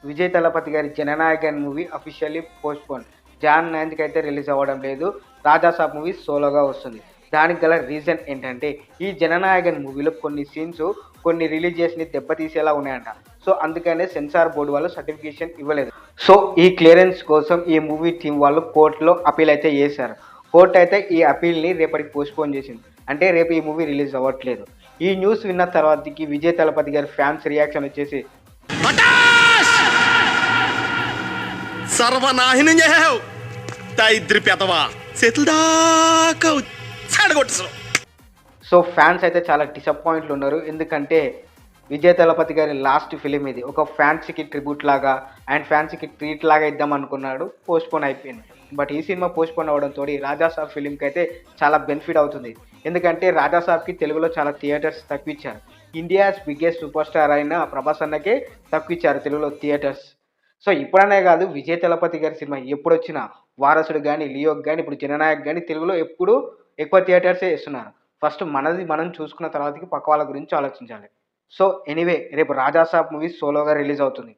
విజయ్ తలపతి గారి 'Jana Nayagan' movie officially postpone. Jan 9కి అయితే రిలీజ్ అవ్వడం లేదు. 'రాజాసాబ్' మూవీ సోలోగా వస్తుంది. దానికి గల రీజన్ ఏంటంటే, ఈ 'జననాయకన్' మూవీలో కొన్ని సీన్స్ కొన్ని రిలీజియస్‌ని దెబ్బతీసేలా ఉన్నాయంట. సో, అందుకనే సెన్సార్ బోర్డ్ వాళ్ళు సర్టిఫికేషన్ ఇవ్వలేదు. సో, ఈ క్లియరెన్స్ కోసం ఈ మూవీ టీమ్ వాళ్ళు కోర్ట్‌లో అపీల్ అయితే చేశారు. కోర్ట్ అయితే ఈ అపీల్‌ని రేపటికి పోస్ట్‌పోన్ చేసింది. అంటే రేపు ఈ మూవీ రిలీజ్ అవ్వట్లేదు. ఈ న్యూస్ విన్న తర్వాతకి విజయ్ తలపతి గారి ఫ్యాన్స్ రియాక్షన్ వచ్చేసి సర్వనాహిని చేసావు దరిద్రి పెదవా చేతుల దాకా చెడగొట్టేసావు. సో ఫ్యాన్స్ అయితే చాలా డిసప్పాయింట్లు ఉన్నారు. ఎందుకంటే విజయ్ తలపతి గారి లాస్ట్ ఫిలిం ఇది. ఒక ఫ్యాన్సీకి ట్రిబ్యూట్ లాగా అండ్ ఫ్యాన్సీకి ట్రీట్ లాగా ఇద్దాం అనుకున్నాడు. పోస్ట్‌పోన్ అయిపోయింది. బట్ ఈ సినిమా పోస్ట్‌పోన్ అవ్వడంతో రాజాసాబ్ ఫిలింకి అయితే చాలా బెనిఫిట్ అవుతుంది. ఎందుకంటే రాజాసాబ్‌కి తెలుగులో చాలా థియేటర్స్ తక్కువిచ్చారు. ఇండియాస్ బిగ్గెస్ట్ సూపర్ స్టార్ అయిన ప్రభాస్ అన్నకే తక్కువిచ్చారు తెలుగులో థియేటర్స్. సో ఇప్పుడనే కాదు, విజయ్ తలపతి గారి సినిమా ఎప్పుడొచ్చినా 'వారసుడు' గాని, 'లియోకి' గాని, ఇప్పుడు 'జననాయక్' గాని తెలుగులో ఎప్పుడు ఎక్కువ థియేటర్సే ఇస్తున్నారు. ఫస్ట్ మనది మనం చూసుకున్న తర్వాతకి పక్క వాళ్ళ గురించి ఆలోచించాలి. సో ఎనీవే రేపు 'రాజాసాబ్' మూవీ సోలోగా రిలీజ్ అవుతుంది.